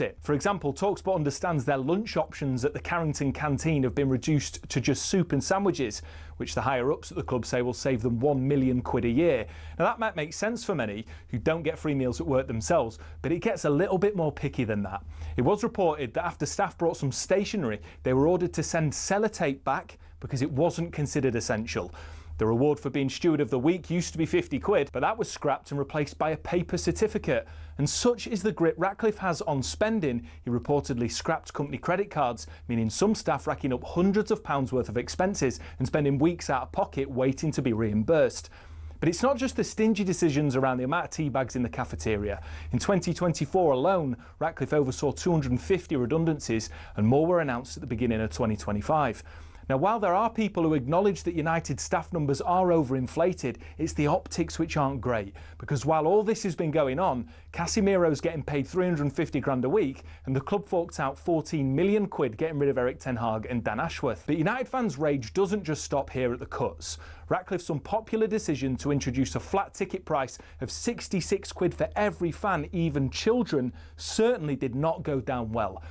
it. For example, talkSPORT understands their lunch options at the Carrington canteen have been reduced to just soup and sandwiches, which the higher-ups at the club say will save them £1 million a year. Now that might make sense for many who don't get free meals at work themselves, but it gets a little bit more picky than that. It was reported that after staff brought some stationery, they were ordered to send sellotape back because it wasn't considered essential. The reward for being Steward of the Week used to be £50, but that was scrapped and replaced by a paper certificate. And such is the grip Ratcliffe has on spending, he reportedly scrapped company credit cards, meaning some staff racking up hundreds of pounds worth of expenses and spending weeks out of pocket waiting to be reimbursed. But it's not just the stingy decisions around the amount of tea bags in the cafeteria. In 2024 alone, Ratcliffe oversaw 250 redundancies and more were announced at the beginning of 2025. Now, while there are people who acknowledge that United staff numbers are overinflated, it's the optics which aren't great. Because while all this has been going on, Casemiro's getting paid 350 grand a week and the club forked out 14 million quid getting rid of Eric Ten Hag and Dan Ashworth. But United fans' rage doesn't just stop here at the cuts. Ratcliffe's unpopular decision to introduce a flat ticket price of 66 quid for every fan, even children, certainly did not go down well.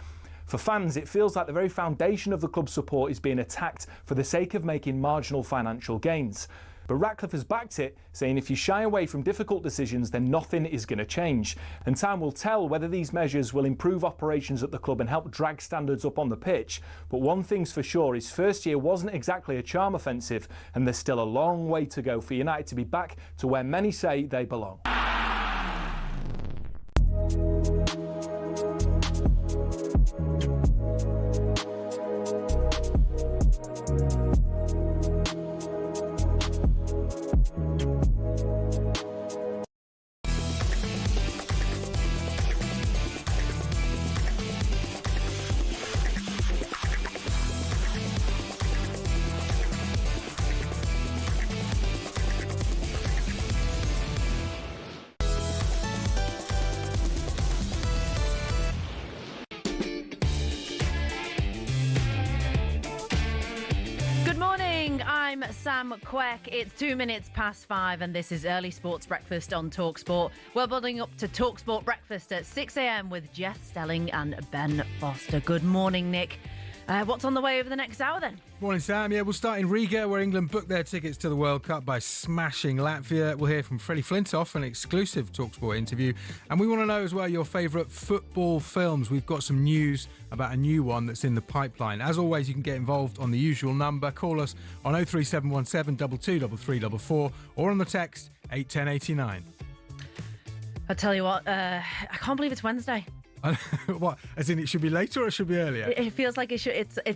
For fans, it feels like the very foundation of the club's support is being attacked for the sake of making marginal financial gains. But Ratcliffe has backed it, saying if you shy away from difficult decisions, then nothing is going to change. And time will tell whether these measures will improve operations at the club and help drag standards up on the pitch. But one thing's for sure, his first year wasn't exactly a charm offensive, and there's still a long way to go for United to be back to where many say they belong. I'm Sam Quek. It's 2 minutes past 5 and this is Early Sports Breakfast on talkSPORT. We're building up to talkSPORT Breakfast at 6 a.m. with Jeff Stelling and Ben Foster. Good morning, Nick. What's on the way over the next hour then? Morning, Sam. Yeah, we'll start in Riga, where England booked their tickets to the World Cup by smashing Latvia. We'll hear from Freddie Flintoff, an exclusive talkSPORT interview. And we want to know as well your favourite football films. We've got some news about a new one that's in the pipeline. As always, you can get involved on the usual number. Call us on 03717 223344 or on the text 81089. I'll tell you what, I can't believe it's Wednesday. What? As in, it should be later or it should be earlier? It feels like it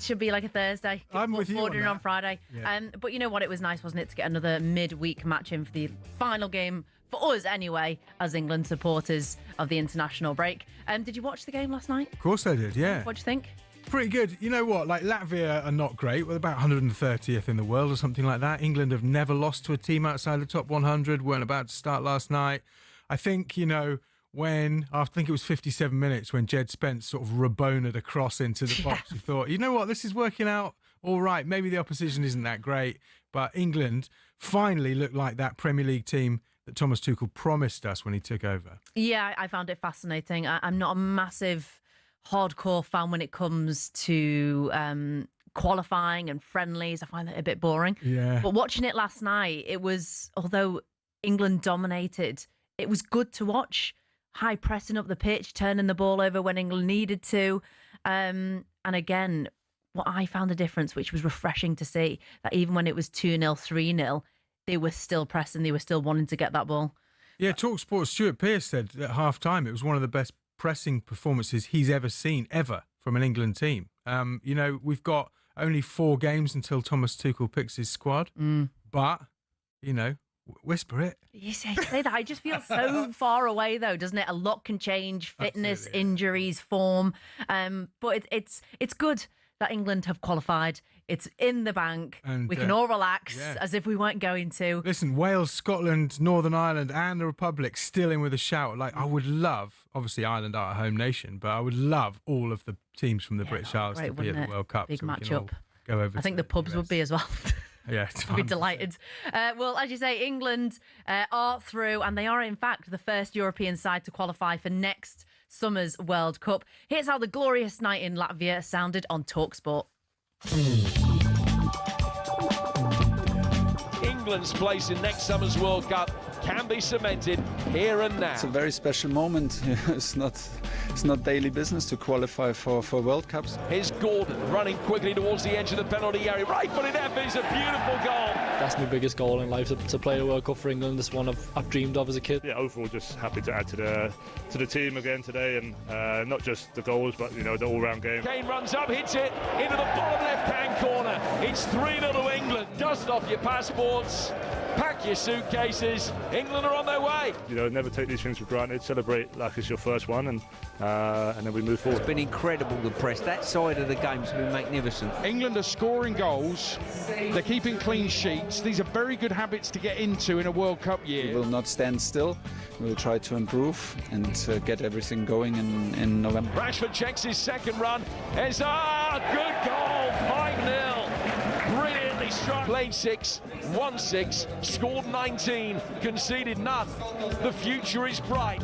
should be like a Thursday. I'm with you Ordering on Friday. Yeah. But you know what? It was nice, wasn't it, to get another midweek match in for the final game for us anyway, as England supporters of the international break. Did you watch the game last night? Of course I did. Yeah. What'd you think? Pretty good. You know what? Like, Latvia are not great. We're about 130th in the world or something like that. England have never lost to a team outside the top 100. Weren't about to start last night. I think, you know, I think it was 57 minutes when Jed Spence sort of Rabonaed across into the box, you thought, you know what, this is working out all right. Maybe the opposition isn't that great, but England finally looked like that Premier League team that Thomas Tuchel promised us when he took over. Yeah, I found it fascinating. I'm not a massive hardcore fan when it comes to qualifying and friendlies. I find that a bit boring. Yeah. But watching it last night, it was, although England dominated, it was good to watch. High pressing up the pitch, turning the ball over when England needed to. And again, what I found the difference, which was refreshing to see, that even when it was 2-0, 3-0, they were still pressing, they were still wanting to get that ball. Yeah, talkSPORT Stuart Pearce said at half-time it was one of the best pressing performances he's ever seen, ever, from an England team. You know, we've got only 4 games until Thomas Tuchel picks his squad, but, you know, whisper it. You say that. I just feel so far away, though, doesn't it? A lot can change. Fitness, absolutely. Injuries, form. But it's good that England have qualified. It's in the bank. And we can all relax as if we weren't going to. Listen, Wales, Scotland, Northern Ireland and the Republic still in with a shout. Like, I would love, obviously Ireland are a home nation, but I would love all of the teams from the British Isles to be at the World Cup. Big so match-up. Go over. I think the pubs would be as well. Yeah, I'd be delighted. Well, as you say, England are through, and they are, in fact, the first European side to qualify for next Summer's World Cup. Here's how the glorious night in Latvia sounded on talkSPORT. England's place in next summer's World Cup can be cemented here and now. It's a very special moment. It's not daily business to qualify for World Cups. Here's Gordon running quickly towards the edge of the penalty area. Right-footed effort is a beautiful goal. That's my biggest goal in life, to play a World Cup for England. It's one I've dreamed of as a kid. Yeah, overall just happy to add to the team again today, and not just the goals, but the all-round game. Kane runs up, hits it into the bottom left-hand corner. It's 3-0 to England. Dust off your passports, pack your suitcases. England are on their way. Never take these things for granted. Celebrate like it's your first one, and then we move forward. It's been incredible, the press. That side of the game's been magnificent. England are scoring goals. They're keeping clean sheets. These are very good habits to get into in a World Cup year. We will not stand still. We will try to improve and get everything going in November. Rashford checks his second run. It's good goal, 5-0. Brilliantly struck. Played 6, won 6, scored 19, conceded none. The future is bright.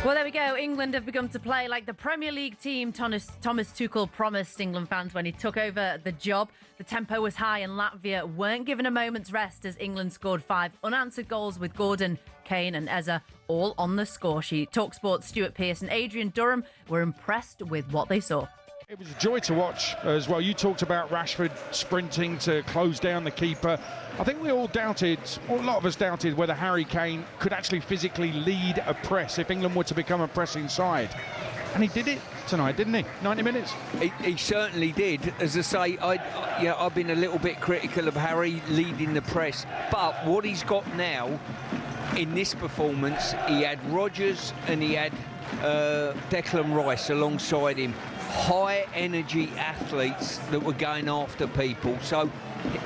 Well, there we go. England have begun to play like the Premier League team Thomas Tuchel promised England fans when he took over the job. The tempo was high and Latvia weren't given a moment's rest as England scored 5 unanswered goals with Gordon, Kane and Eza all on the score sheet. talkSPORT's Stuart Pearce and Adrian Durham were impressed with what they saw. It was a joy to watch as well. You talked about Rashford sprinting to close down the keeper. I think we all doubted, or a lot of us doubted, whether Harry Kane could actually physically lead a press if England were to become a pressing side. And he did it tonight, didn't he? 90 minutes. He certainly did. As I say, I've been a little bit critical of Harry leading the press. But what he's got now in this performance, he had Rodgers and he had Declan Rice alongside him. High energy athletes that were going after people. So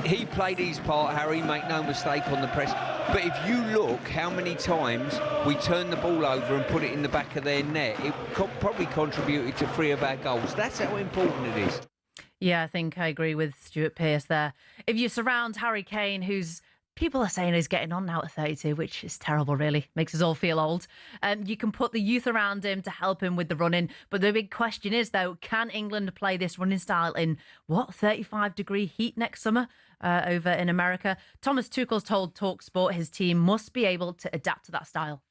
he played his part, Harry, make no mistake on the press. But if you look how many times we turned the ball over and put it in the back of their net, it probably contributed to 3 of our goals. That's how important it is. Yeah, I think I agree with Stuart Pearce there. If you surround Harry Kane, who's people are saying he's getting on now at 32, which is terrible, really. Makes us all feel old. You can put the youth around him to help him with the running. But the big question is, though, can England play this running style in, 35-degree heat next summer over in America? Thomas Tuchel's told talkSPORT his team must be able to adapt to that style.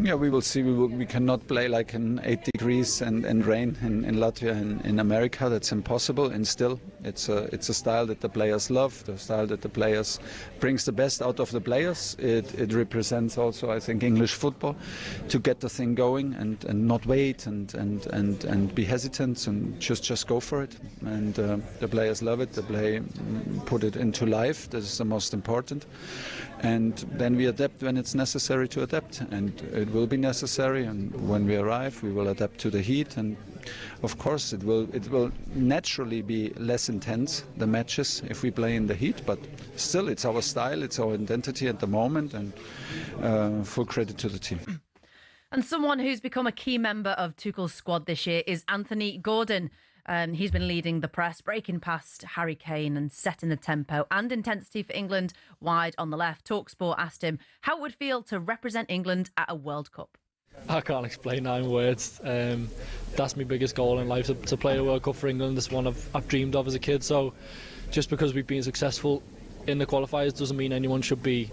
Yeah, we will see. We cannot play like in 8 degrees and rain in Latvia and in America. That's impossible. And still, it's a style that the players love, the style that the players brings the best out of the players. It represents also, I think, English football to get the thing going and not wait and be hesitant and just go for it. And the players love it. The play put it into life. This is the most important. And then we adapt when it's necessary to adapt, and it will be necessary. And when we arrive, we will adapt to the heat. And of course, it will naturally be less intense, the matches, if we play in the heat. But still, it's our style, it's our identity at the moment, and full credit to the team. And someone who's become a key member of Tuchel's squad this year is Anthony Gordon. He's been leading the press, breaking past Harry Kane and setting the tempo and intensity for England wide on the left. talkSPORT asked him how it would feel to represent England at a World Cup. I can't explain that in words. That's my biggest goal in life, to play a World Cup for England. It's one I've dreamed of as a kid. So just because we've been successful in the qualifiers doesn't mean anyone should be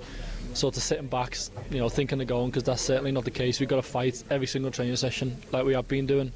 sort of sitting back, thinking of going, because that's certainly not the case. We've got to fight every single training session like we have been doing,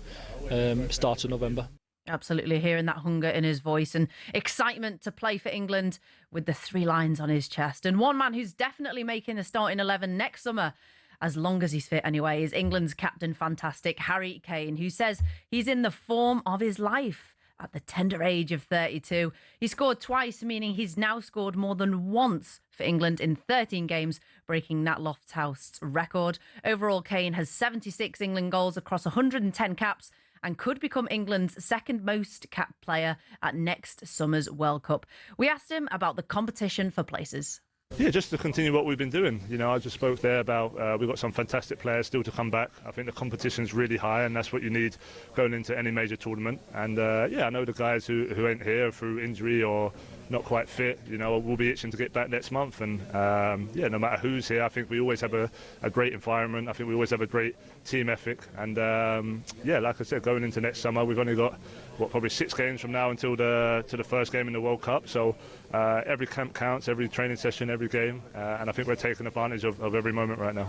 start of November. Absolutely, hearing that hunger in his voice and excitement to play for England with the 3 lines on his chest. And one man who's definitely making the starting 11 next summer, as long as he's fit anyway, is England's captain fantastic Harry Kane, who says he's in the form of his life at the tender age of 32. He scored twice, meaning he's now scored more than once for England in 13 games, breaking Nat Lofthouse's record. Overall, Kane has 76 England goals across 110 caps and could become England's second most capped player at next summer's World Cup. We asked him about the competition for places. Yeah, just to continue what we've been doing. I just spoke there about we've got some fantastic players still to come back. I think the competition's really high, and that's what you need going into any major tournament. And I know the guys who ain't here through injury or not quite fit. You know, we'll be itching to get back next month. And no matter who's here, I think we always have a great environment. I think we always have a great team ethic. And like I said, going into next summer, we've only got probably 6 games from now until the first game in the World Cup. So every camp counts, every training session, every game, and I think we're taking advantage of every moment right now.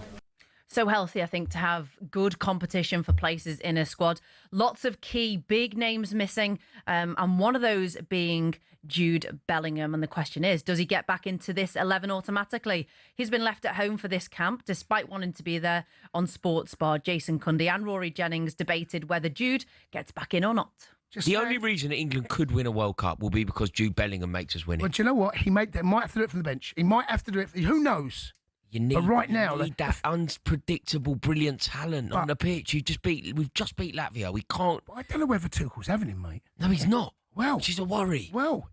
So healthy, I think, to have good competition for places in a squad. Lots of key big names missing, and one of those being Jude Bellingham. And the question is, does he get back into this 11 automatically? He's been left at home for this camp, despite wanting to be there. On talkSPORT, Jason Cundy and Rory Jennings debated whether Jude gets back in or not. The only reason that England could win a World Cup will be because Jude Bellingham makes us win it. Well, do you know what? They might have to do it from the bench. He might have to do it. Who knows? You need that unpredictable, brilliant talent on the pitch. We've just beat Latvia. We can't. I don't know whether Tuchel's having him, mate. No, he's not. Well, which is a worry. Well,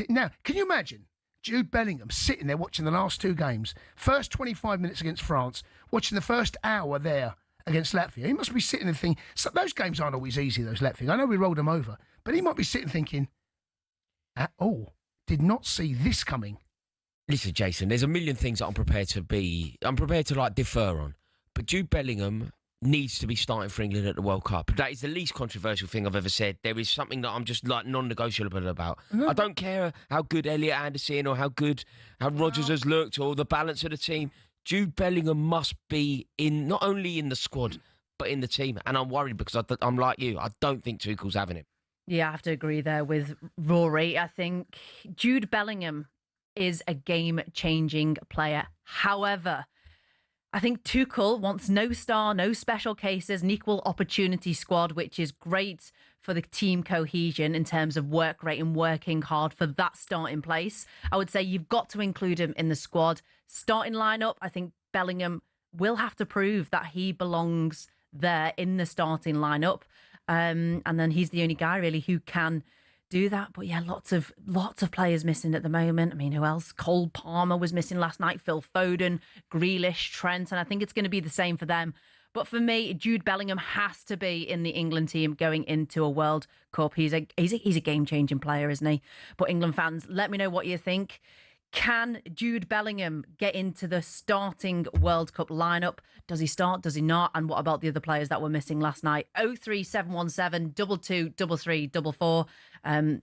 now, can you imagine Jude Bellingham sitting there watching the last 2 games, first 25 minutes against France, watching the first hour there against Latvia? He must be sitting there thinking, so those games aren't always easy, those Latvia. I know we rolled them over, but he might be sitting thinking, did not see this coming. Listen, Jason, there's a million things that I'm prepared to defer on. But Jude Bellingham needs to be starting for England at the World Cup. That is the least controversial thing I've ever said. There is something that I'm just non-negotiable about. I don't care how good Elliot Anderson or how Rodgers has looked or the balance of the team. Jude Bellingham must be not only in the squad, but in the team. And I'm worried because I'm like you. I don't think Tuchel's having it. Yeah, I have to agree there with Rory. I think Jude Bellingham is a game-changing player. However, I think Tuchel wants no star, no special cases, an equal opportunity squad, which is great for the team cohesion in terms of work rate and working hard for that starting place. I would say you've got to include him in the squad. Starting lineup, I think Bellingham will have to prove that he belongs there in the starting lineup. And then he's the only guy really who can do that. But yeah, lots of players missing at the moment. I mean, who else? Cole Palmer was missing last night, Phil Foden, Grealish, Trent, and I think it's going to be the same for them. But for me, Jude Bellingham has to be in the England team going into a World Cup. He's a game-changing player, isn't he? But England fans, let me know what you think. Can Jude Bellingham get into the starting World Cup lineup? Does he start? Does he not? And what about the other players that were missing last night? 03717 223344.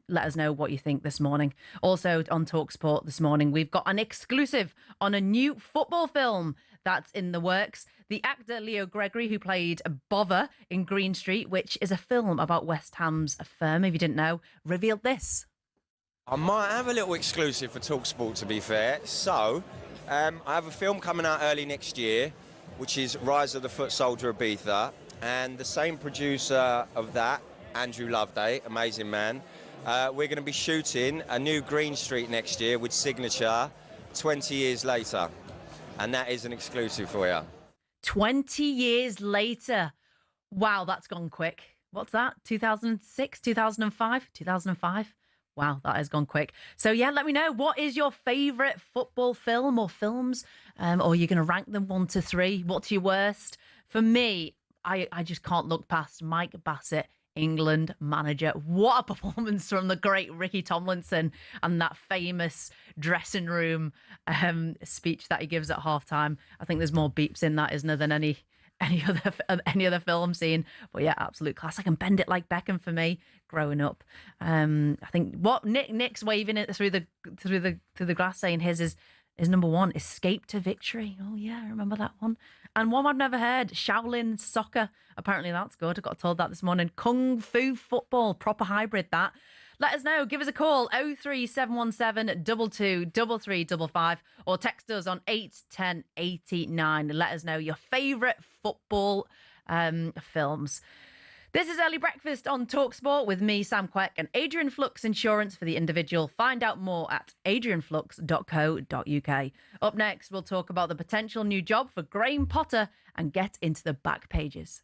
Let us know what you think this morning. Also on talkSPORT this morning, we've got an exclusive on a new football film that's in the works. The actor Leo Gregory, who played Bother in Green Street, which is a film about West Ham's firm, if you didn't know, revealed this. I might have a little exclusive for talkSPORT, to be fair. So, I have a film coming out early next year, which is Rise of the Foot Soldier Ibiza, and the same producer of that, Andrew Loveday, amazing man. We're going to be shooting a new Green Street next year with Signature 20 years later, and that is an exclusive for you. 20 years later. Wow, that's gone quick. What's that? 2006, 2005? 2005? Wow, that has gone quick. So yeah, let me know. What is your favourite football film or films? Or you're going to rank them 1 to 3. What's your worst? For me, I just can't look past Mike Bassett, England manager. What a performance from the great Ricky Tomlinson and that famous dressing room speech that he gives at halftime. I think there's more beeps in that, isn't there, than any other film scene. But yeah, absolute class. I can bend it like Beckham for me growing up. I think what Nick's waving it through the grass saying his is number 1, Escape to Victory. Oh yeah, I remember that one. And one I've never heard, Shaolin Soccer. Apparently that's good. I got told that this morning. Kung Fu Football, proper hybrid that. Let us know. Give us a call, 03717 223355, or text us on 81089. Let us know your favourite football films. This is Early Breakfast on talkSPORT with me, Sam Quek, and Adrian Flux Insurance for the individual. Find out more at adrianflux.co.uk. Up next, we'll talk about the potential new job for Graham Potter and get into the back pages.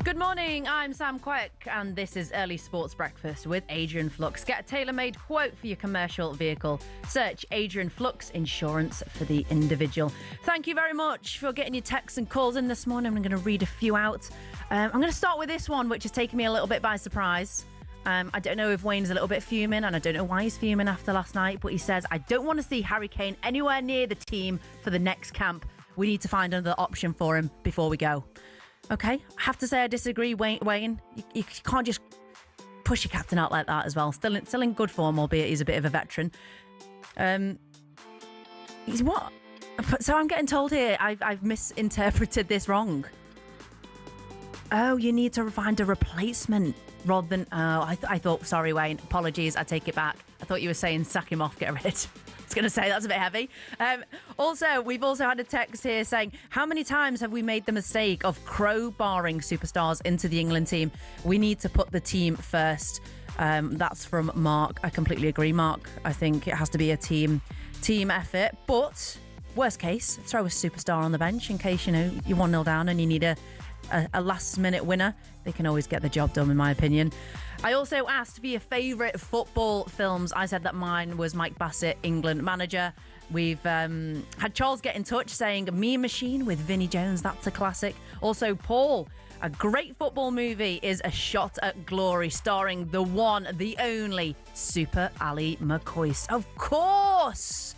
Good morning, I'm Sam Quek, and this is Early Sports Breakfast with Adrian Flux. Get a tailor-made quote for your commercial vehicle. Search Adrian Flux Insurance for the individual. Thank you very much for getting your texts and calls in this morning. I'm going to read a few out. I'm going to start with this one, which has taken me a little bit by surprise. I don't know if Wayne's a little bit fuming, and I don't know why he's fuming after last night, but he says, I don't want to see Harry Kane anywhere near the team for the next camp. We need to find another option for him before we go. Okay, I have to say I disagree, Wayne. You can't just push your captain out like that as well. Still in good form, albeit he's a bit of a veteran. He's what? So I'm getting told here I've misinterpreted this wrong. Oh, you need to find a replacement rather than... Oh, I thought... Sorry, Wayne. Apologies, I take it back. I thought you were saying sack him off, get rid. I was going to say that's a bit heavy. Also, we've also had a text here saying, how many times have we made the mistake of crowbarring superstars into the England team? We need to put the team first. That's from Mark. I completely agree, Mark. I think it has to be a team effort. But worst case, throw a superstar on the bench in case, you're 1-0 down and you need a last-minute winner. They can always get the job done, in my opinion. I also asked for your favourite football films. I said that mine was Mike Bassett, England manager. We've had Charles get in touch saying Mean Machine with Vinnie Jones. That's a classic. Also, Paul, a great football movie is A Shot at Glory, starring the one, the only Super Ali McCoy. Of course!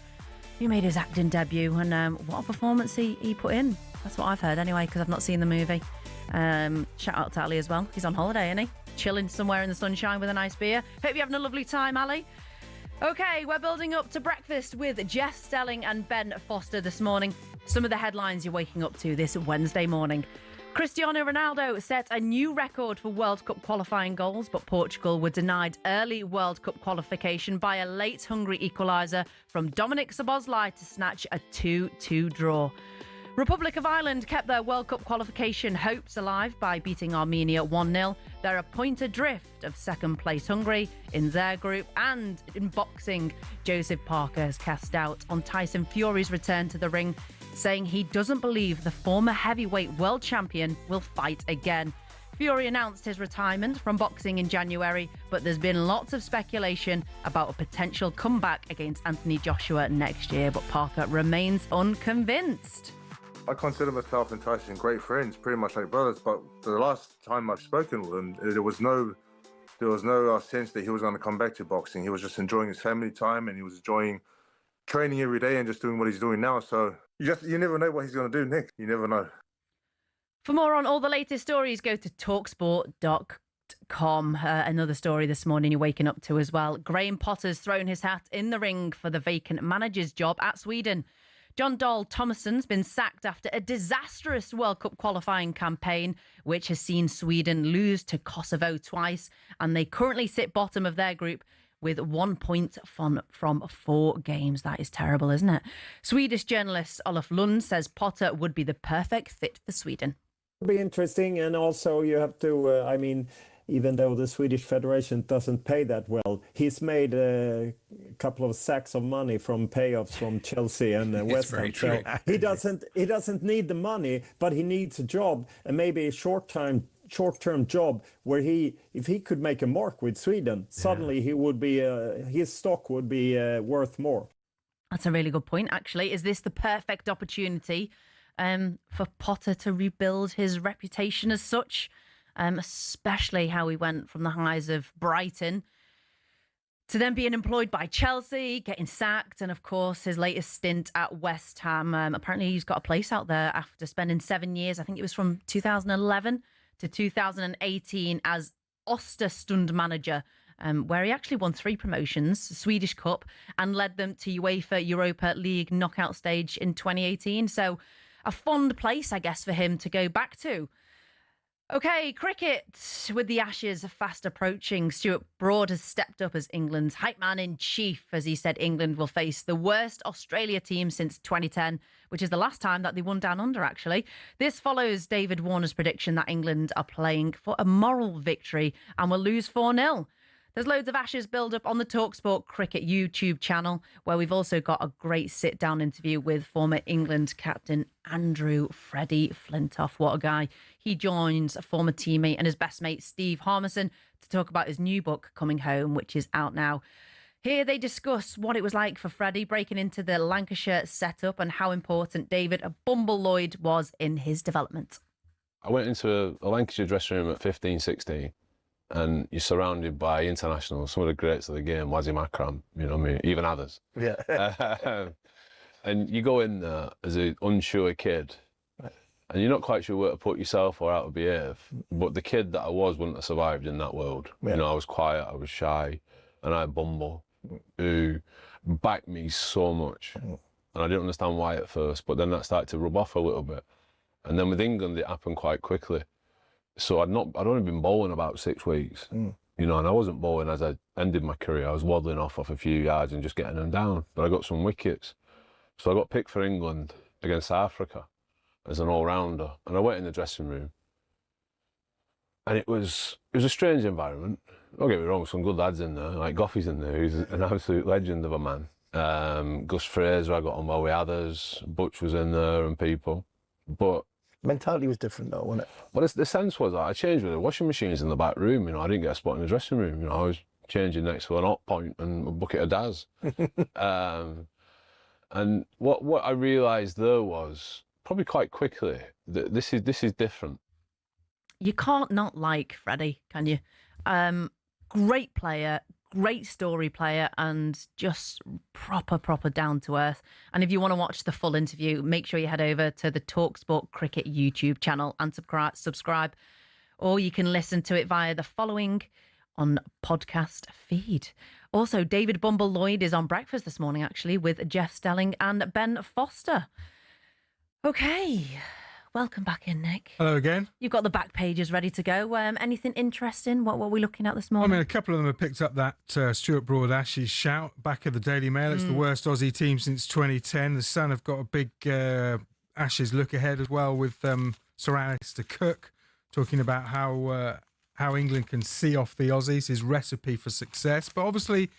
He made his acting debut, and what a performance he put in. That's what I've heard anyway, because I've not seen the movie. Shout out to Ali as well. He's on holiday, isn't he? Chilling somewhere in the sunshine with a nice beer. Hope you're having a lovely time, Ali. Okay, we're building up to breakfast with Jeff Stelling and Ben Foster this morning. Some of the headlines you're waking up to this Wednesday morning. Cristiano Ronaldo set a new record for World Cup qualifying goals, but Portugal were denied early World Cup qualification by a late Hungary equaliser from Dominic Szoboszlai to snatch a 2-2 draw. Republic of Ireland kept their World Cup qualification hopes alive by beating Armenia 1-0. They're a point adrift of second place Hungary in their group. And in boxing, Joseph Parker has cast doubt on Tyson Fury's return to the ring, saying he doesn't believe the former heavyweight world champion will fight again. Fury announced his retirement from boxing in January, but there's been lots of speculation about a potential comeback against Anthony Joshua next year, but Parker remains unconvinced. I consider myself and Tyson great friends, pretty much like brothers, but the last time I've spoken with him, there was no sense that he was going to come back to boxing. He was just enjoying his family time, and he was enjoying training every day and just doing what he's doing now. So you never know what he's going to do next. You never know. For more on all the latest stories, go to talksport.com. Another story this morning you're waking up to as well. Graham Potter's thrown his hat in the ring for the vacant manager's job at Sweden. John Dahl Tomasson's been sacked after a disastrous World Cup qualifying campaign, which has seen Sweden lose to Kosovo twice, and they currently sit bottom of their group with 1 point from 4 games. That is terrible, isn't it? Swedish journalist Olof Lund says Potter would be the perfect fit for Sweden. It'll be interesting, and also you have to, even though the Swedish Federation doesn't pay that well, he's made a couple of sacks of money from payoffs from Chelsea and West Ham. So he doesn't need the money, but he needs a job, and maybe a short-term job where if he could make a mark with Sweden, suddenly he would be his stock would be worth more. That's a really good point, actually. Is this the perfect opportunity for Potter to rebuild his reputation as such? Especially how he went from the highs of Brighton to then being employed by Chelsea, getting sacked, and of course his latest stint at West Ham. Apparently he's got a place out there after spending 7 years. I think it was from 2011 to 2018 as Östersund manager, where he actually won 3 promotions, the Swedish Cup, and led them to UEFA Europa League knockout stage in 2018. So a fond place, I guess, for him to go back to. Okay, cricket. With the Ashes fast approaching, Stuart Broad has stepped up as England's hype man in chief, as he said England will face the worst Australia team since 2010, which is the last time that they won down under, actually. This follows David Warner's prediction that England are playing for a moral victory and will lose 4-0. There's loads of Ashes build-up on the talkSPORT Cricket YouTube channel, where we've also got a great sit-down interview with former England captain Andrew Freddie Flintoff. What a guy. He joins a former teammate and his best mate Steve Harmison to talk about his new book, Coming Home, which is out now. Here they discuss what it was like for Freddie breaking into the Lancashire setup and how important David Bumble Lloyd was in his development. I went into a Lancashire dressing room at 15, 16, and you're surrounded by internationals, some of the greats of the game, Wazim Akram, you know what I mean, even others. Yeah. And you go in there as an unsure kid, and you're not quite sure where to put yourself or how to behave. But the kid that I was wouldn't have survived in that world. Yeah. You know, I was quiet, I was shy, and I had Bumble, who backed me so much. And I didn't understand why at first, but then that started to rub off a little bit. And then with England, it happened quite quickly. So I'd only been bowling about 6 weeks, you know, and I wasn't bowling as I ended my career. I was waddling off a few yards and just getting them down. But I got some wickets. So I got picked for England against Africa as an all-rounder. And I went in the dressing room. And it was a strange environment. Don't get me wrong, some good lads in there. Like Goffey's in there, who's an absolute legend of a man. Gus Fraser, I got on well with others. Butch was in there and people. But mentality was different though, wasn't it? Well, the sense was that I changed with the washing machines in the back room. You know, I didn't get a spot in the dressing room. You know, I was changing next to an hot point and a bucket of Daz. And what I realised there was probably quite quickly that this is different. You can't not like Freddie, can you? Great player, great story player, and just proper down to earth. And if you want to watch the full interview, make sure you head over to the talkSPORT Cricket YouTube channel and subscribe, or you can listen to it via the following on podcast feed. Also, David Bumble Lloyd is on breakfast this morning, actually, with Jeff Stelling and Ben Foster. Okay. Welcome back in, Nick. Hello again. You've got the back pages ready to go. Anything interesting? What were we looking at this morning? I mean, a couple of them have picked up that Stuart Broad Ashes shout back at the Daily Mail. It's the worst Aussie team since 2010. The Sun have got a big Ashes look ahead as well with Sir Alistair Cook talking about how England can see off the Aussies, his recipe for success. But obviously,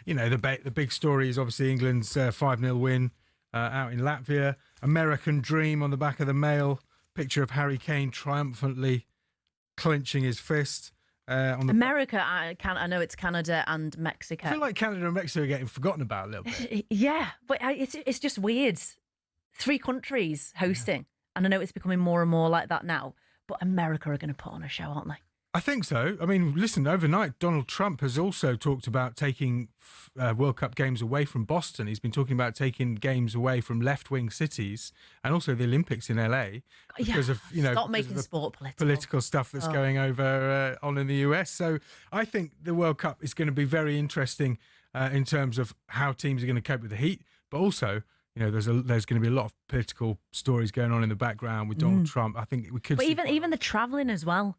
you know, the big story is obviously England's 5-0 win out in Latvia. American Dream on the back of the Mail. Picture of Harry Kane triumphantly clenching his fist. America, I know it's Canada and Mexico. I feel like Canada and Mexico are getting forgotten about a little bit. Yeah, but it's just weird. 3 countries hosting. And I know it's becoming more and more like that now. But America are going to put on a show, aren't they? I think so. I mean, listen, overnight, Donald Trump has also talked about taking World Cup games away from Boston. He's been talking about taking games away from left-wing cities and also the Olympics in LA because of, you know, stop making sport political stuff that's going over on in the US. So I think the World Cup is going to be very interesting in terms of how teams are going to cope with the heat, but also, you know, there's going to be a lot of political stories going on in the background with Donald Trump. I think we could. But even the travelling as well.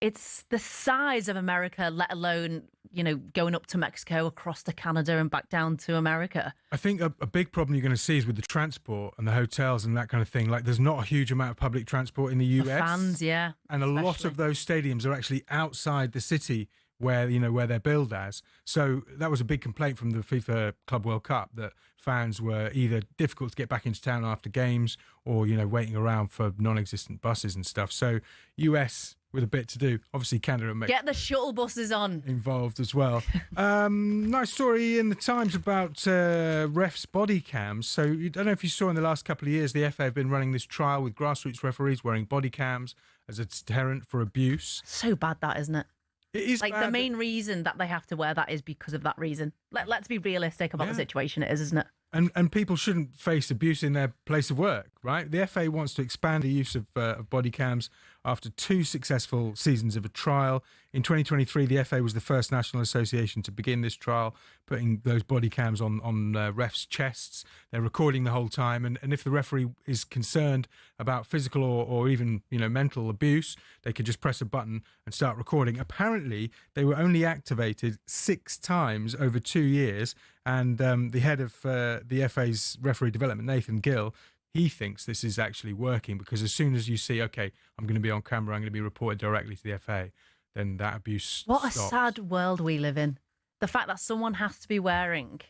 It's the size of America, let alone, you know, going up to Mexico, across to Canada and back down to America. I think a big problem you're going to see is with the transport and the hotels and that kind of thing. Like, there's not a huge amount of public transport in the US. The fans, yeah. And a lot of those stadiums are actually outside the city where they're billed as. So that was a big complaint from the FIFA Club World Cup, that fans were either difficult to get back into town after games or, you know, waiting around for non-existent buses and stuff. So US with a bit to do. Obviously, Canada and Mexico. Get the shuttle buses on. Involved as well. Nice story in the Times about refs' body cams. So I don't know if you saw in the last couple of years, the FA have been running this trial with grassroots referees wearing body cams as a deterrent for abuse. So bad that, isn't it? It is like bad. The main reason that they have to wear that is because of that reason. Let's be realistic about the situation it is, isn't it? And people shouldn't face abuse in their place of work, right? The FA wants to expand the use of body cams after 2 successful seasons of a trial. In 2023, the FA was the first national association to begin this trial, putting those body cams on refs' chests. They're recording the whole time, and if the referee is concerned about physical or even, you know, mental abuse, they could just press a button and start recording. Apparently, they were only activated 6 times over 2 years, and the head of the FA's referee development, Nathan Gill, he thinks this is actually working, because as soon as you see, okay, I'm going to be on camera, I'm going to be reported directly to the FA, then that abuse What a stops. sad world we live in. The fact that someone has to be wearing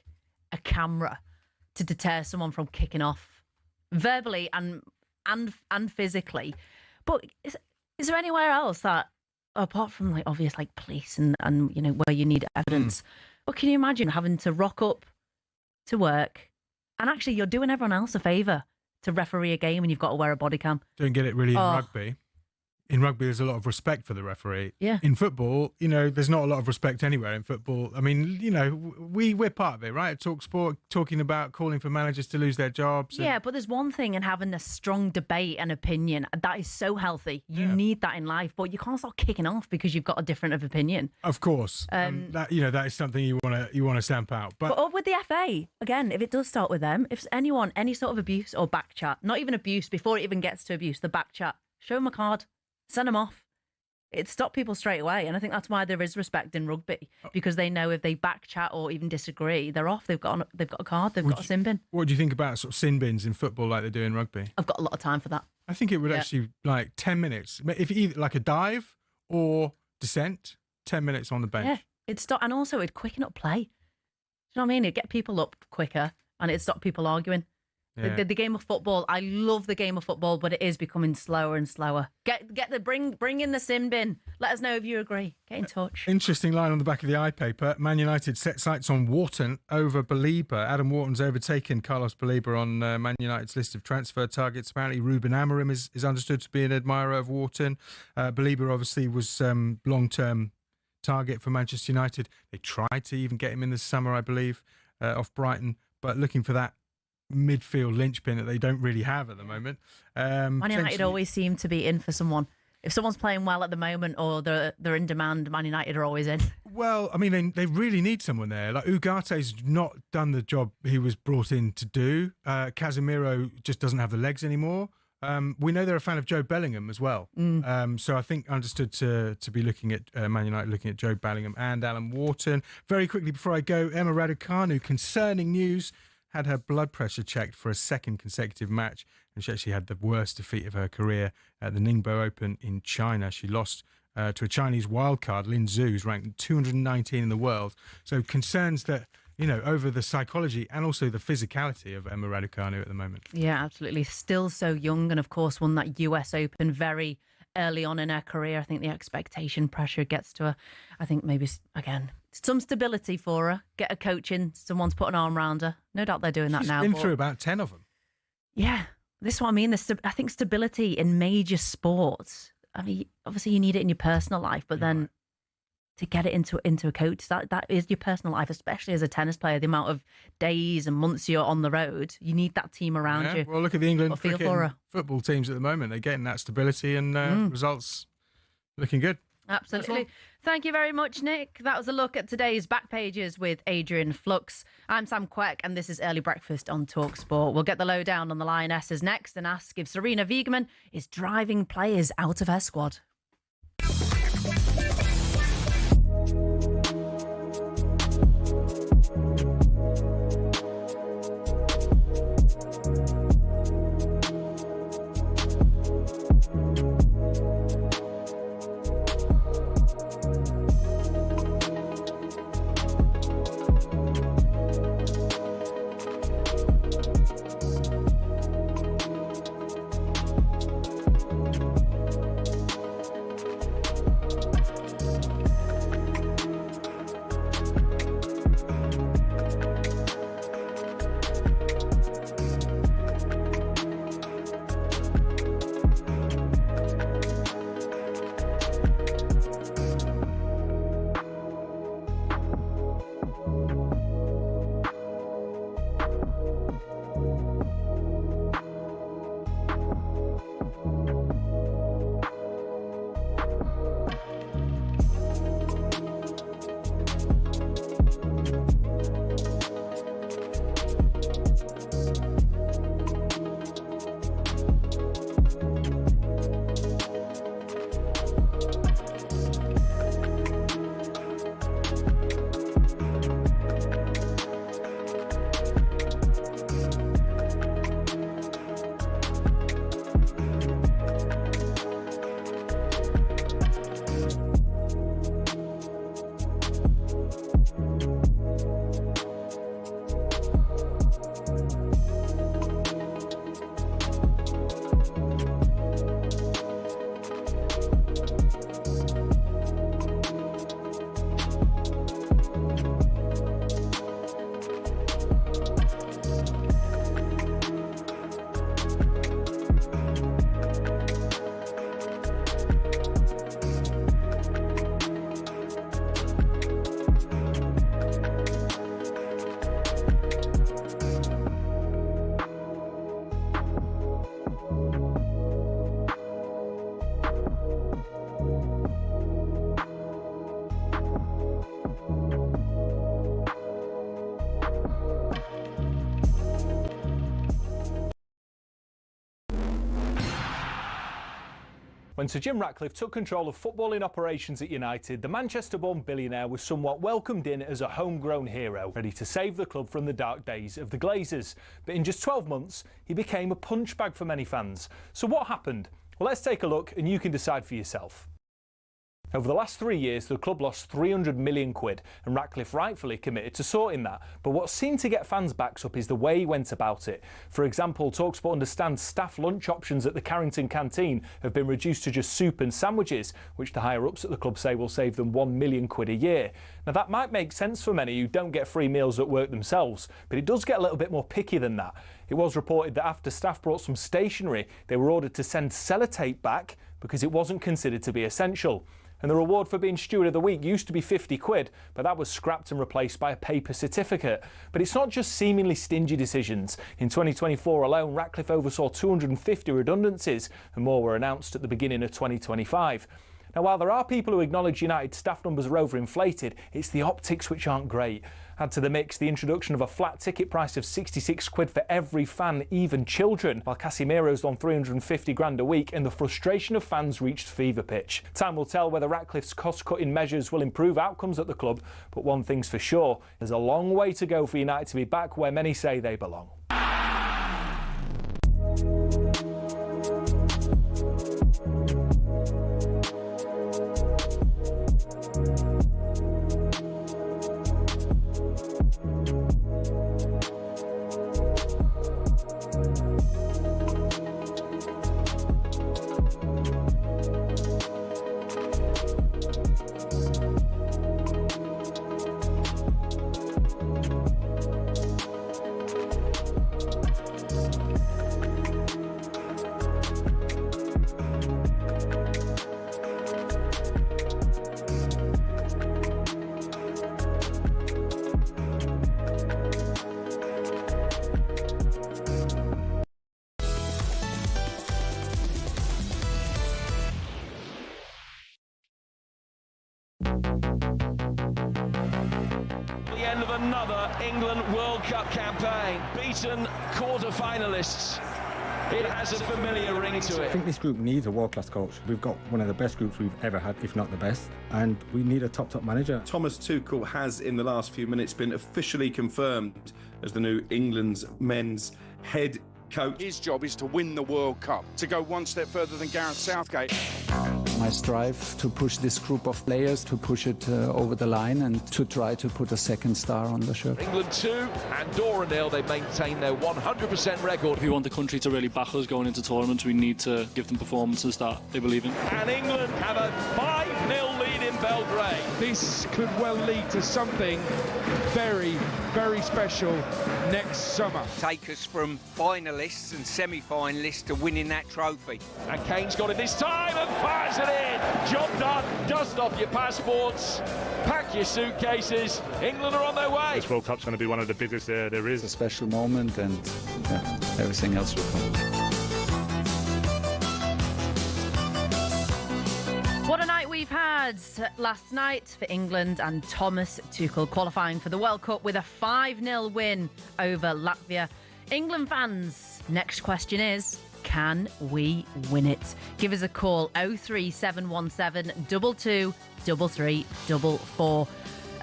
a camera to deter someone from kicking off, verbally and physically. But is there anywhere else that, apart from like obvious like police and you know where you need evidence, but can you imagine having to rock up to work and actually you're doing everyone else a favour to referee a game and you've got to wear a body cam? Don't get it really in rugby. In rugby, there's a lot of respect for the referee. Yeah. In football, you know, there's not a lot of respect anywhere in football. I mean, you know, we're part of it, right? At talkSPORT, talking about calling for managers to lose their jobs. Yeah, but there's one thing in having a strong debate and opinion. That is so healthy. You need that in life, but you can't start kicking off because you've got a different of opinion. Of course. That, you know, that is something you want to stamp out. But with the FA, again, if it does start with them, if anyone, any sort of abuse or back chat, not even abuse, before it even gets to abuse, the back chat, show them a card, send them off. It stopped people straight away, and I think that's why there is respect in rugby, because they know if they back chat or even disagree, they're off. They've got a card. They've got a sin bin. What do you think about sort of sin bins in football like they do in rugby? I've got a lot of time for that. I think it would actually like 10 minutes. If either like a dive or descent, 10 minutes on the bench. Yeah, it'd stop, and also it'd quicken up play. Do you know what I mean? It'd get people up quicker, and it'd stop people arguing. Yeah. The game of football, I love the game of football, but it is becoming slower and slower. Bring in the sin bin. Let us know if you agree. Get in touch. Interesting line on the back of the eye paper. Man United set sights on Wharton over Belieber. Adam Wharton's overtaken Carlos Belieber on Man United's list of transfer targets. Apparently, Ruben Amorim is understood to be an admirer of Wharton. Belieber obviously was long-term target for Manchester United. They tried to even get him in the summer, I believe, off Brighton, but looking for that midfield linchpin that they don't really have at the moment. Man United always seem to be in for someone. If someone's playing well at the moment or they're in demand, Man United are always in. Well, I mean, they really need someone there. Like Ugate's not done the job he was brought in to do. Casemiro just doesn't have the legs anymore. We know they're a fan of Joe Bellingham as well. So I think understood to be looking at Man United, looking at Joe Bellingham and Alan Wharton. Very quickly before I go, Emma Raducanu, concerning news, had her blood pressure checked for a second consecutive match, and she actually had the worst defeat of her career at the Ningbo Open in China. She lost to a Chinese wildcard, Lin Zhu, who's ranked 219 in the world. So concerns that, you know, over the psychology and also the physicality of Emma Raducanu at the moment. Yeah, absolutely. Still so young, and of course won that US Open very early on in her career. I think the expectation pressure gets to her. I think maybe, again, some stability for her. Get a coach in, someone's put an arm around her. No doubt they're doing that now. She's been through about 10 of them. Yeah, this is what I mean. I think stability in major sports. I mean, obviously you need it in your personal life, but then to get it into a coach, that is your personal life, especially as a tennis player. The amount of days and months you're on the road, you need that team around you. Well, look at the England feel cricket for and her. football teams at the moment. They're getting that stability and results looking good. Absolutely. Thank you very much, Nick. That was a look at today's back pages with Adrian Flux. I'm Sam Quek, and this is Early Breakfast on talkSPORT. We'll get the lowdown on the Lionesses next and ask if Serena Wiegmann is driving players out of her squad. When Sir Jim Ratcliffe took control of footballing operations at United, the Manchester-born billionaire was somewhat welcomed in as a homegrown hero, ready to save the club from the dark days of the Glazers. But in just 12 months, he became a punchbag for many fans. So what happened? Well, let's take a look and you can decide for yourself. Over the last 3 years, the club lost 300 million quid, and Ratcliffe rightfully committed to sorting that. But what seemed to get fans' backs up is the way he went about it. For example, talkSPORT understands staff lunch options at the Carrington canteen have been reduced to just soup and sandwiches, which the higher-ups at the club say will save them 1 million quid a year. Now, that might make sense for many who don't get free meals at work themselves, but it does get a little bit more picky than that. It was reported that after staff brought some stationery, they were ordered to send sellotape back because it wasn't considered to be essential. And the reward for being Steward of the Week used to be 50 quid, but that was scrapped and replaced by a paper certificate. But it's not just seemingly stingy decisions. In 2024 alone, Ratcliffe oversaw 250 redundancies, and more were announced at the beginning of 2025. Now, while there are people who acknowledge United staff numbers are overinflated, it's the optics which aren't great. Add to the mix the introduction of a flat ticket price of 66 quid for every fan, even children, while Casemiro's on 350 grand a week, and the frustration of fans reached fever pitch. Time will tell whether Ratcliffe's cost-cutting measures will improve outcomes at the club, but one thing's for sure, there's a long way to go for United to be back where many say they belong. Of another England World Cup campaign, beaten quarter-finalists. It has a familiar ring to I it. think this group needs a world-class coach. We've got one of the best groups we've ever had, if not the best, and we need a top manager. Thomas Tuchel has, in the last few minutes, been officially confirmed as the new England's men's head coach. His job is to win the World Cup, to go one step further than Gareth Southgate. My strive to push this group of players, to push it over the line and to try to put a second star on the shirt. England 2, Andorra 0. They maintain their 100% record. If we want the country to really back us going into tournaments, we need to give them performances that they believe in. And England have a 5-0 lead in Belgrade. This could well lead to something very, very special next summer. Take us from finalists and semi-finalists to winning that trophy. And Kane's got it this time and fires it in. Job done. Dust off your passports. Pack your suitcases. England are on their way. This World Cup's going to be one of the biggest there is. It's a special moment, and everything else will come. What a night we've had last night for England and Thomas Tuchel qualifying for the World Cup with a 5-0 win over Latvia. England fans, next question is, can we win it? Give us a call 03717 22 3344.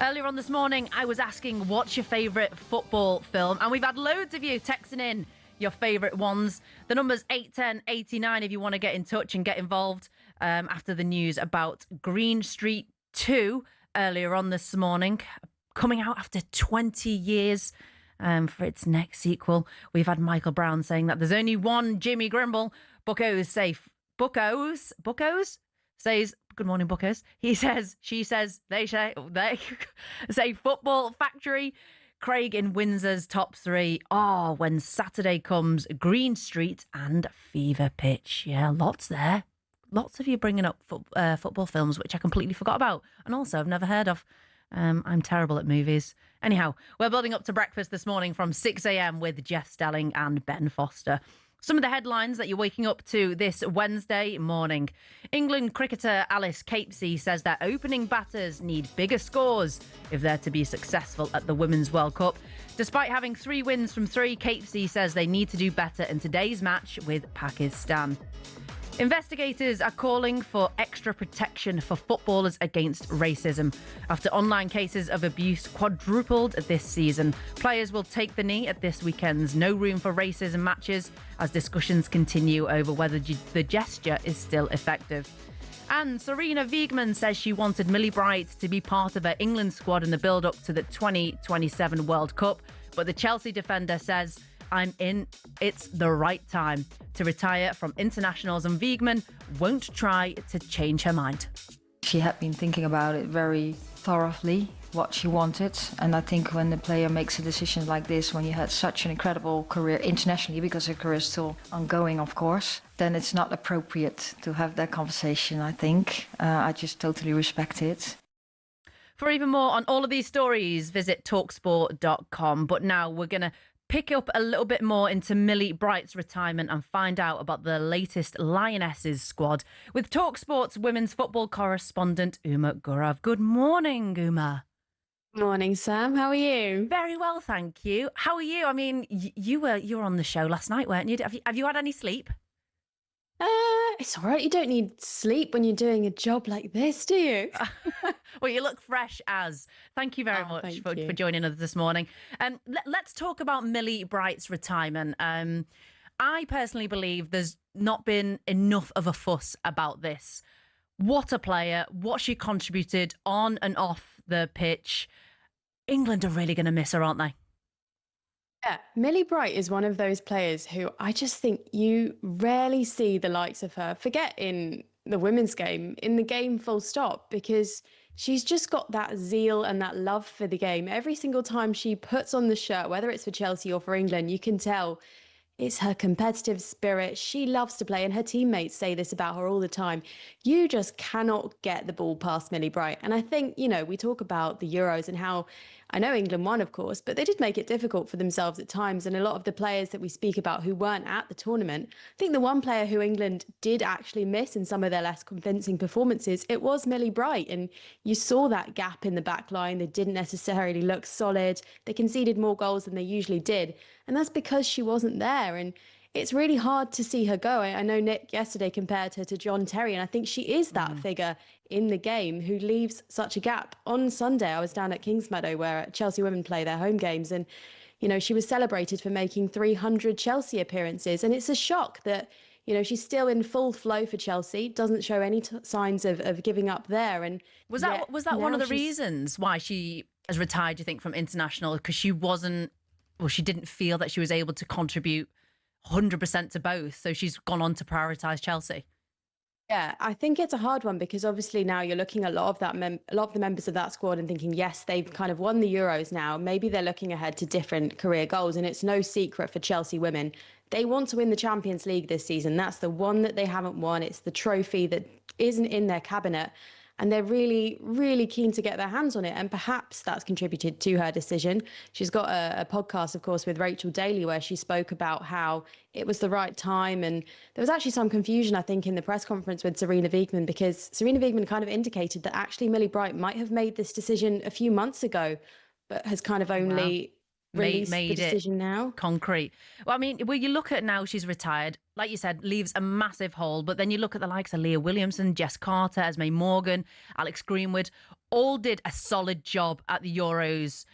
Earlier on this morning, I was asking what's your favourite football film, and we've had loads of you texting in your favourite ones. The number's 81089 if you want to get in touch and get involved after the news about Green Street 2 earlier on this morning, coming out after 20 years for its next sequel. We've had Michael Brown saying that there's only one Jimmy Grimble. Buccos says, good morning, Buccos. He says, she says, they say Football Factory. Craig in Windsor's top three. Oh, when Saturday comes, Green Street and Fever Pitch. Yeah, lots there. Lots of you bringing up football films, which I completely forgot about. And also I've never heard of. I'm terrible at movies. Anyhow, we're building up to breakfast this morning from 6 a.m. with Jeff Stelling and Ben Foster. Some of the headlines that you're waking up to this Wednesday morning. England cricketer Alice Capesey says that opening batters need bigger scores if they're to be successful at the Women's World Cup. Despite having 3 wins from 3, Capesey says they need to do better in today's match with Pakistan. Investigators are calling for extra protection for footballers against racism. After online cases of abuse quadrupled this season, players will take the knee at this weekend's No Room for Racism matches as discussions continue over whether the gesture is still effective. And Sarina Wiegman says she wanted Millie Bright to be part of her England squad in the build-up to the 2027 World Cup, but the Chelsea defender says, "I'm in. It's the right time to retire from internationals," and Wiegman won't try to change her mind. She had been thinking about it very thoroughly, what she wanted. And I think when the player makes a decision like this, when you had such an incredible career internationally, because her career is still ongoing, of course, then it's not appropriate to have that conversation, I think. I just totally respect it. For even more on all of these stories, visit talksport.com. But now we're going to pick up a little bit more into Millie Bright's retirement and find out about the latest Lionesses squad with talkSPORT's women's football correspondent Uma Gaurav. Good morning, Uma. Morning, Sam. How are you? Very well, thank you. How are you? I mean, you were on the show last night, weren't you? Have you had any sleep? It's all right. You don't need sleep when you're doing a job like this, do you? Well, you look fresh as. Thank you very much for joining us this morning. Let's talk about Millie Bright's retirement. I personally believe there's not been enough of a fuss about this. What a player, what she contributed on and off the pitch. England are really going to miss her, aren't they? Yeah, Millie Bright is one of those players who I just think you rarely see the likes of her. Forget in the women's game, in the game full stop, because she's just got that zeal and that love for the game. Every single time she puts on the shirt, whether it's for Chelsea or for England, you can tell it's her competitive spirit. She loves to play, and her teammates say this about her all the time. You just cannot get the ball past Millie Bright. And I think, we talk about the Euros and how, I know England won, of course, but they did make it difficult for themselves at times. And a lot of the players that we speak about who weren't at the tournament, I think the one player who England did actually miss in some of their less convincing performances, it was Millie Bright. And you saw that gap in the back line. They didn't necessarily look solid. They conceded more goals than they usually did. And that's because she wasn't there. And it's really hard to see her go. I know Nick yesterday compared her to John Terry, and I think she is that figure in the game who leaves such a gap. On Sunday, I was down at Kingsmeadow where Chelsea women play their home games, and she was celebrated for making 300 Chelsea appearances. And it's a shock that she's still in full flow for Chelsea, doesn't show any signs of giving up there. And was that one of the reasons why she has retired, do you think, from international? Because she didn't feel that she was able to contribute 100% to both, so she's gone on to prioritise Chelsea. Yeah, I think it's a hard one because obviously now you're looking at a lot of the members of that squad and thinking, yes, they've kind of won the Euros now. Maybe they're looking ahead to different career goals, and it's no secret for Chelsea women. They want to win the Champions League this season. That's the one that they haven't won. It's the trophy that isn't in their cabinet. And they're really, really keen to get their hands on it. And perhaps that's contributed to her decision. She's got a podcast, of course, with Rachel Daly, where she spoke about how it was the right time. And there was actually some confusion, I think, in the press conference with Sarina Wiegman, because Sarina Wiegman kind of indicated that actually Millie Bright might have made this decision a few months ago, but has kind of only released the decision now. Concrete. Well, I mean, when you look at now she's retired, like you said, leaves a massive hole. But then you look at the likes of Leah Williamson, Jess Carter, Esme Morgan, Alex Greenwood, all did a solid job at the Euros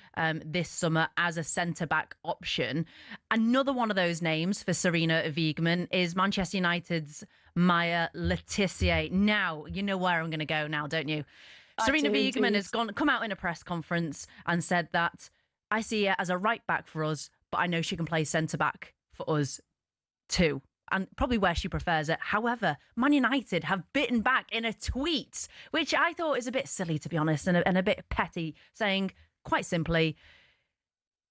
this summer as a centre-back option. Another one of those names for Sarina Wiegman is Manchester United's Maya Le Tissier. Now, you know where I'm going to go now, don't you? Sarina Wiegman has come out in a press conference and said that I see her as a right back for us, but I know she can play centre back for us too, and probably where she prefers it. However, Man United have bitten back in a tweet, which I thought is a bit silly, to be honest, and a bit petty, saying quite simply,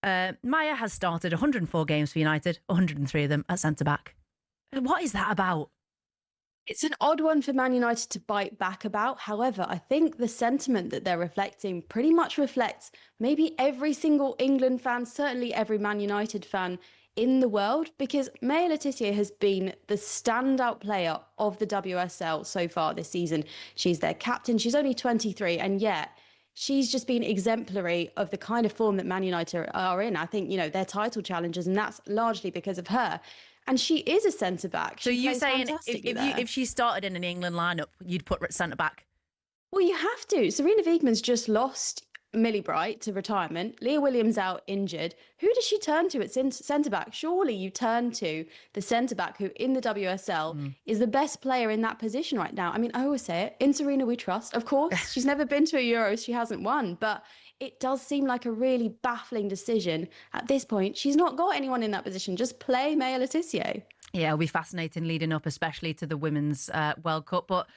Maya has started 104 games for United, 103 of them at centre back. What is that about? It's an odd one for Man United to bite back about. However, I think the sentiment that they're reflecting pretty much reflects maybe every single England fan, certainly every Man United fan in the world, because Maya Le Tissier has been the standout player of the WSL so far this season. She's their captain. She's only 23, and yet she's just been exemplary of the kind of form that Man United are in. I think, they're title challengers, and that's largely because of her. And she is a centre-back. So you're saying if she started in an England lineup, you'd put centre-back? Well, you have to. Serena Wiegmann's just lost Millie Bright to retirement. Leah Williams out injured. Who does she turn to at centre-back? Surely you turn to the centre-back who in the WSL is the best player in that position right now. I mean, I always say it, in Serena we trust. Of course, she's never been to a Euros, she hasn't won, but it does seem like a really baffling decision. At this point, she's not got anyone in that position. Just play Maya Letitia. Yeah, it'll be fascinating leading up, especially to the Women's World Cup. But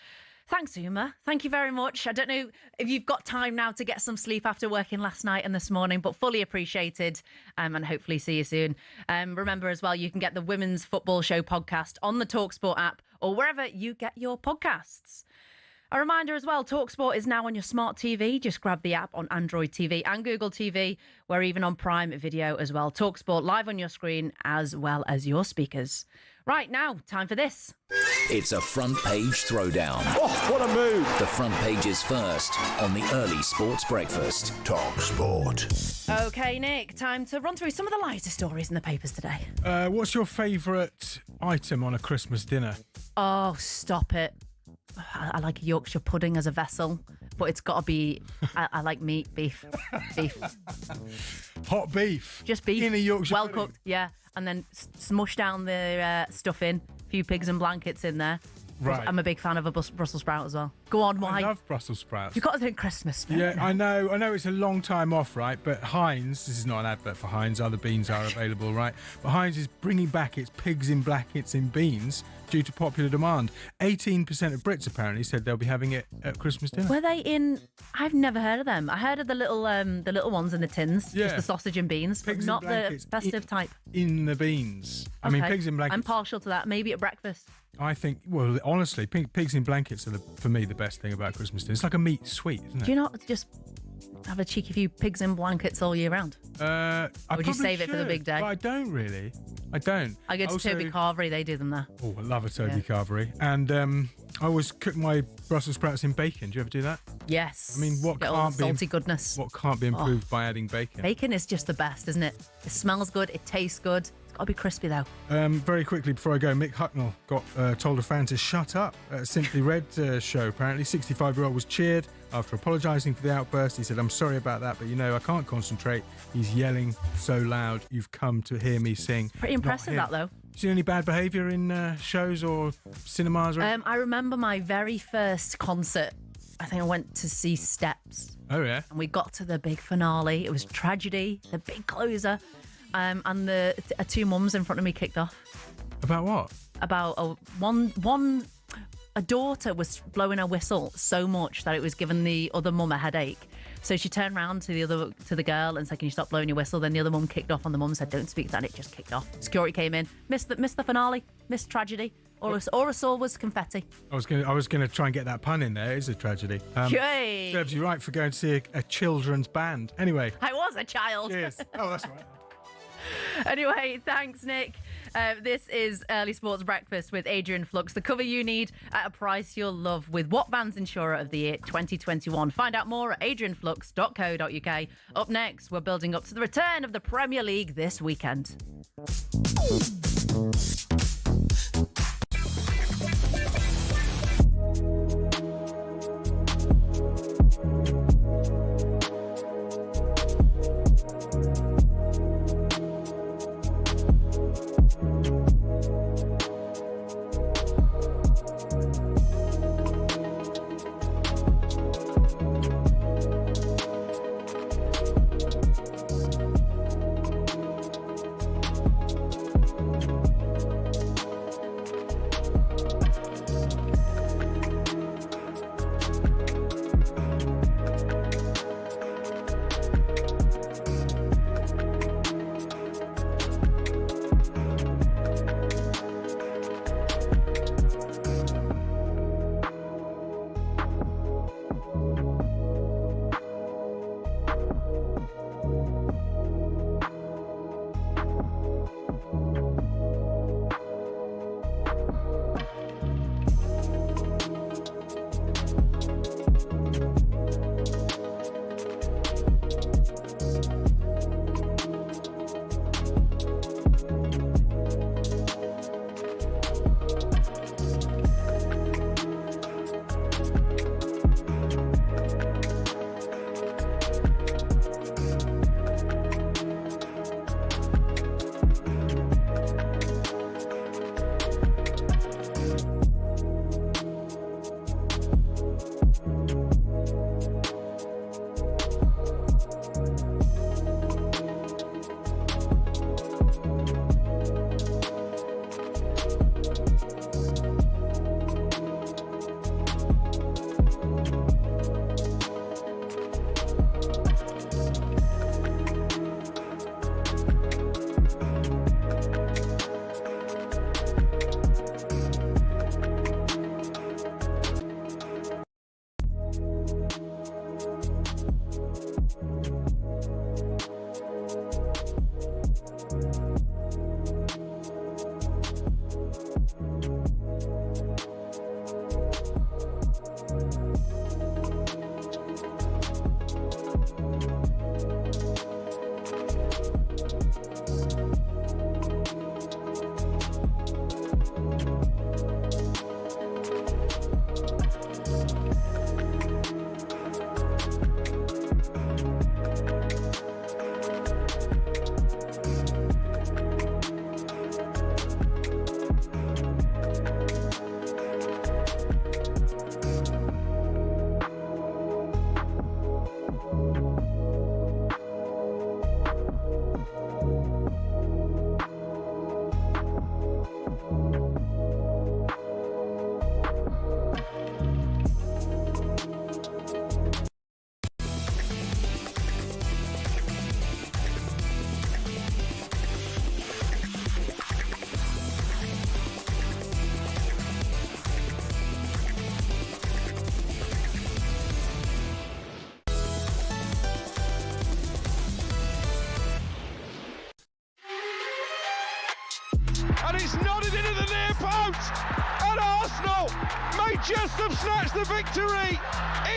thanks, Uma. Thank you very much. I don't know if you've got time now to get some sleep after working last night and this morning, but fully appreciated, and hopefully see you soon. Remember as well, you can get the Women's Football Show podcast on the talkSPORT app or wherever you get your podcasts. A reminder as well, talkSPORT is now on your smart TV. Just grab the app on Android TV and Google TV. We're even on Prime Video as well. talkSPORT live on your screen as well as your speakers. Right, now, time for this. It's a front page throwdown. Oh, what a move. The front page is first on the early sports breakfast. talkSPORT. OK, Nick, time to run through some of the lighter stories in the papers today. What's your favourite item on a Christmas dinner? Oh, stop it. I like Yorkshire pudding as a vessel, but it's got to be, I like meat, beef. Hot beef? Just beef. In a Yorkshire well pudding? cooked, yeah. And then smush down the stuffing, a few pigs and blankets in there. Right. I'm a big fan of a Brussels sprout as well. Go on, why? I love Brussels sprouts. You've got to think Christmas spirit. Yeah, I know it's a long time off, right? But Heinz, this is not an advert for Heinz, other beans are available, right? But Heinz is bringing back its pigs in blankets in beans due to popular demand. 18% of Brits apparently said they'll be having it at Christmas dinner. Were they in? I've never heard of them. I heard of the little ones in the tins, Yeah. just the sausage and beans, Pigs but not in the blankets festive type. In the beans. I mean, Okay. pigs in blankets. I'm partial to that. Maybe at breakfast. I think, well, honestly, pigs in blankets are, for me, the best thing about Christmas dinner. It's like a meat sweet, isn't it? Do you not just have a cheeky few pigs in blankets all year round? I Or would you probably save it for the should, big day? But I don't really. I don't. I go to Also- Toby Carvery, they do them there. Oh, I love a Toby Yeah. Carvery. And I always cook my Brussels sprouts in bacon. Do you ever do that? Yes. I mean, what Get all can't the be salty goodness. What can't be improved by adding bacon? Bacon is just the best, isn't it? It smells good, it tastes good. It's got to be crispy though. Very quickly before I go, Mick Hucknall told a fan to shut up at a Simply Red show. Apparently, 65-year-old was cheered after apologising for the outburst. He said, "I'm sorry about that, but I can't concentrate. He's yelling so loud. You've come to hear me sing." Pretty impressive that though. See any bad behaviour in shows or cinemas? Or I remember my very first concert. I think I went to see Steps. Oh yeah. And we got to the big finale. It was tragedy, the big closer. And the two mums in front of me kicked off. About what? About a daughter was blowing her whistle so much that it was giving the other mum a headache. So she turned round to the girl and said, "Can you stop blowing your whistle?" Then the other mum kicked off on the mum, said, "Don't speak to that." It just kicked off. Security came in, missed the finale, missed tragedy. All I saw was confetti. I was going to try and get that pun in there. It is a tragedy. Yay! Serves you right for going to see a children's band. Anyway. I was a child. Cheers. Oh, that's right. Anyway, thanks, Nick. This is Early Sports Breakfast with Adrian Flux, the cover you need at a price you'll love with What Van's Insurer of the Year 2021. Find out more at adrianflux.co.uk. Up next, we're building up to the return of the Premier League this weekend. It's nodded into the near post, and Arsenal may just have snatched the victory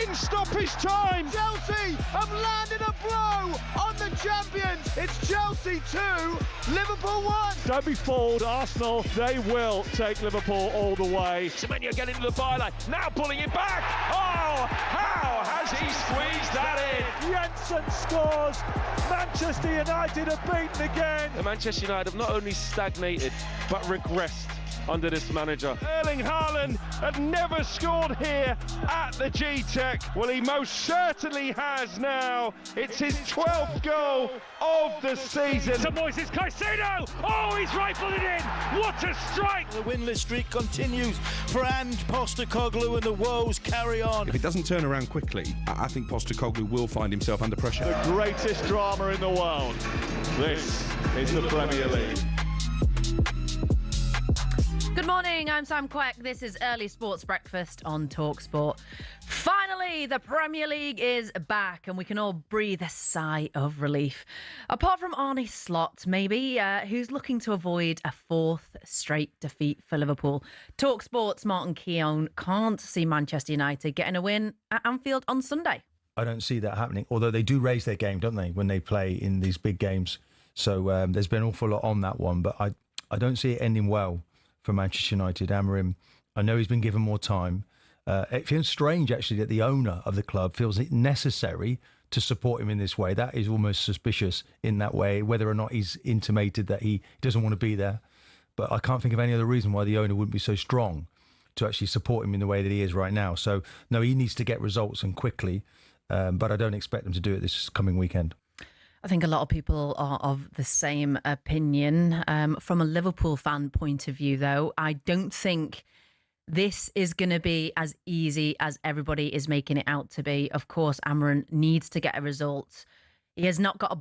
in stoppage time. Chelsea have landed a blow on the champions. It's Chelsea 2, Liverpool 1. Don't be fooled, Arsenal, they will take Liverpool all the way. Semenyo getting to the byline, now pulling it back. Oh, how has he squeezed that in? Jensen scores. Manchester United are beaten again. The Manchester United have not only stagnated, but regressed under this manager. Erling Haaland had never scored here at the G-Tech. Well, he most certainly has now. It's his 12th goal of the season. To Moises Caicedo. Oh, he's rifled it in. What a strike. The winless streak continues for Ange Postecoglou, and the woes carry on. If it doesn't turn around quickly, I think Postecoglou will find himself under pressure. The greatest drama in the world. This is the Premier League. Good morning, I'm Sam Quek. This is Early Sports Breakfast on talkSPORT. Finally, the Premier League is back and we can all breathe a sigh of relief. Apart from Arne Slot, maybe, who's looking to avoid a fourth straight defeat for Liverpool. talkSPORT's Martin Keown can't see Manchester United getting a win at Anfield on Sunday. I don't see that happening, although they do raise their game, don't they, when they play in these big games. So there's been an awful lot on that one, but I don't see it ending well for Manchester United. Amorim, I know he's been given more time. It feels strange, actually, that the owner of the club feels it necessary to support him in this way. That is almost suspicious in that way, whether or not he's intimated that he doesn't want to be there. But I can't think of any other reason why the owner wouldn't be so strong to actually support him in the way that he is right now. So, no, he needs to get results and quickly, but I don't expect him to do it this coming weekend. I think a lot of people are of the same opinion. From a Liverpool fan point of view, though, I don't think this is going to be as easy as everybody is making it out to be. Of course, Amorim needs to get a result. He has not got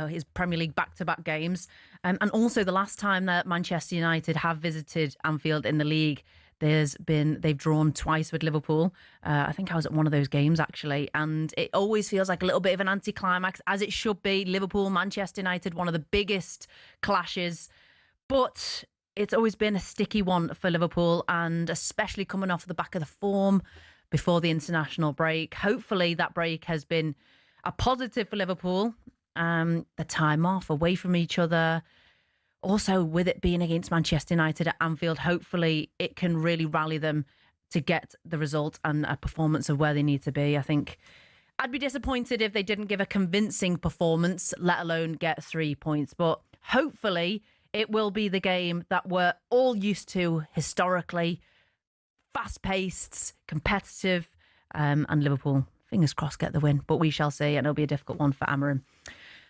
his Premier League back-to-back games. And also the last time that Manchester United have visited Anfield in the league, they've drawn twice with Liverpool. I think I was at one of those games, actually. And it always feels like a little bit of an anticlimax, as it should be. Liverpool, Manchester United, one of the biggest clashes. But it's always been a sticky one for Liverpool, and especially coming off the back of the form before the international break. Hopefully that break has been a positive for Liverpool. The time off, away from each other. Also, with it being against Manchester United at Anfield, hopefully it can really rally them to get the result and a performance of where they need to be. I think I'd be disappointed if they didn't give a convincing performance, let alone get 3 points. But hopefully it will be the game that we're all used to historically. Fast-paced, competitive, and Liverpool, fingers crossed, get the win. But we shall see, and it'll be a difficult one for Amorim.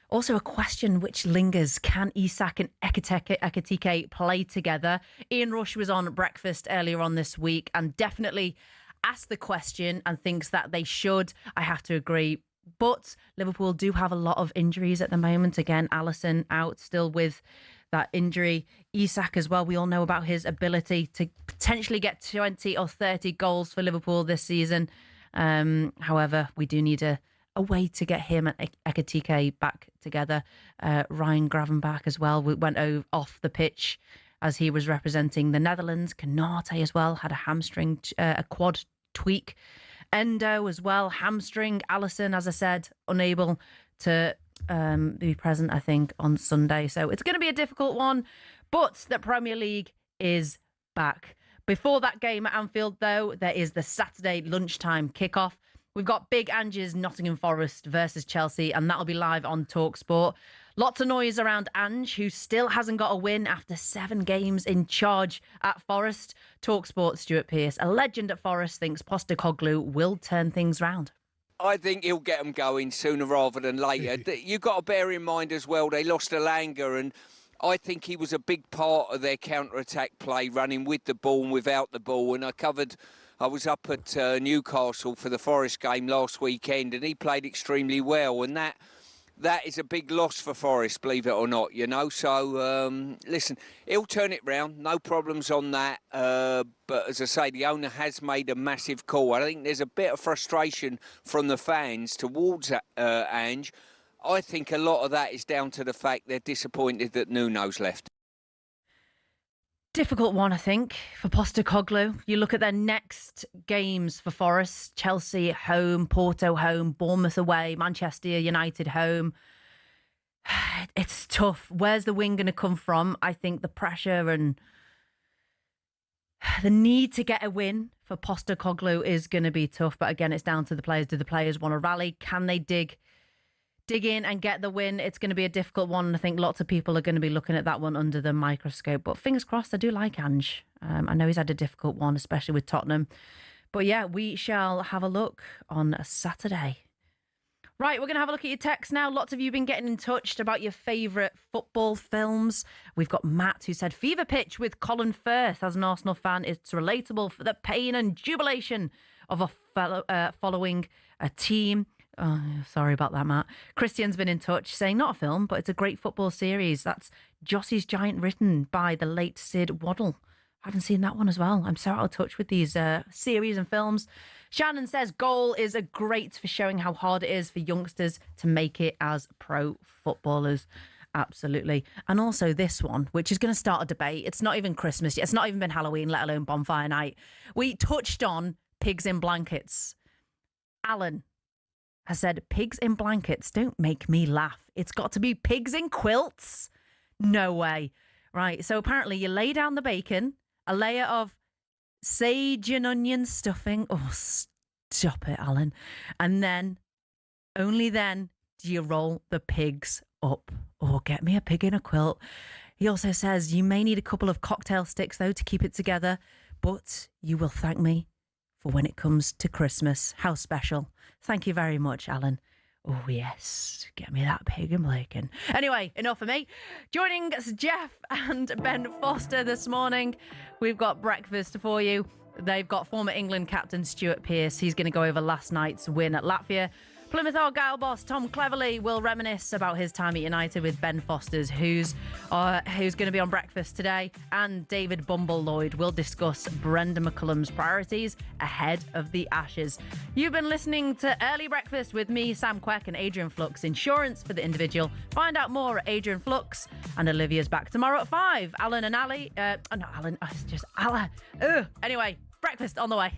Also, a question which lingers. Can Isak and Ekitike play together? Ian Rush was on Breakfast earlier on this week and definitely asked the question and thinks that they should. I have to agree. But Liverpool do have a lot of injuries at the moment. Again, Alisson out still with that injury. Isak as well. We all know about his ability to potentially get 20 or 30 goals for Liverpool this season. However, we do need a way to get him and Ekitike back together. Ryan Gravenbach as well went off the pitch as he was representing the Netherlands. Kanate as well had a quad tweak. Endo as well, hamstring. Alisson, as I said, unable to be present, I think, on Sunday. So it's going to be a difficult one, but the Premier League is back. Before that game at Anfield, though, there is the Saturday lunchtime kickoff. We've got Big Ange's Nottingham Forest versus Chelsea, and that'll be live on talkSPORT. Lots of noise around Ange, who still hasn't got a win after 7 games in charge at Forest. talkSPORT's Stuart Pearce, a legend at Forest, thinks Postecoglou will turn things round. I think he'll get them going sooner rather than later. You've got to bear in mind as well, they lost Elanga, and I think he was a big part of their counter-attack play, running with the ball and without the ball. And I was up at Newcastle for the Forest game last weekend, and he played extremely well. And that is a big loss for Forest, believe it or not, you know. So, listen, he'll turn it round, no problems on that. But as I say, the owner has made a massive call. I think there's a bit of frustration from the fans towards Ange. I think a lot of that is down to the fact they're disappointed that Nuno's left. Difficult one, I think, for Postecoglou. You look at their next games for Forest: Chelsea at home, Porto home, Bournemouth away, Manchester United home. It's tough. Where's the win going to come from? I think the pressure and the need to get a win for Postecoglou is going to be tough. But again, it's down to the players. Do the players want to rally? Can they dig in and get the win? It's going to be a difficult one. I think lots of people are going to be looking at that one under the microscope. But fingers crossed, I do like Ange. I know he's had a difficult one, especially with Tottenham. But yeah, we shall have a look on a Saturday. Right, we're going to have a look at your texts now. Lots of you have been getting in touch about your favourite football films. We've got Matt who said Fever Pitch with Colin Firth. As an Arsenal fan, it's relatable for the pain and jubilation of a following a team. Oh, sorry about that, Matt. Christian's been in touch saying not a film, but it's a great football series. That's Jossie's Giant, written by the late Sid Waddle. I haven't seen that one as well. I'm so out of touch with these series and films. Shannon says Goal is a great for showing how hard it is for youngsters to make it as pro footballers. Absolutely. And also this one, which is going to start a debate. It's not even Christmas yet. It's not even been Halloween, let alone bonfire night. We touched on pigs in blankets. Alan has said, pigs in blankets don't make me laugh. It's got to be pigs in quilts. No way. Right. So apparently you lay down the bacon, a layer of sage and onion stuffing. Oh, stop it, Alan. And then, only then, do you roll the pigs up. Oh, get me a pig in a quilt. He also says you may need a couple of cocktail sticks, though, to keep it together. But you will thank me for when it comes to Christmas. How special. Thank you very much, Alan. Oh, yes. Get me that pig and bacon. Anyway, enough of me. Joining us, Jeff and Ben Foster this morning. We've got breakfast for you. They've got former England captain Stuart Pearce. He's going to go over last night's win at Latvia. Plymouth Argyle boss Tom Cleverley will reminisce about his time at United with Ben Foster's, who's going to be on breakfast today. And David Bumble-Lloyd will discuss Brendan McCullum's priorities ahead of the Ashes. You've been listening to Early Breakfast with me, Sam Quek, and Adrian Flux. Insurance for the individual. Find out more at Adrian Flux. And Olivia's back tomorrow at 5. Alan and Ali. Not Alan. It's just Alan. Anyway, breakfast on the way.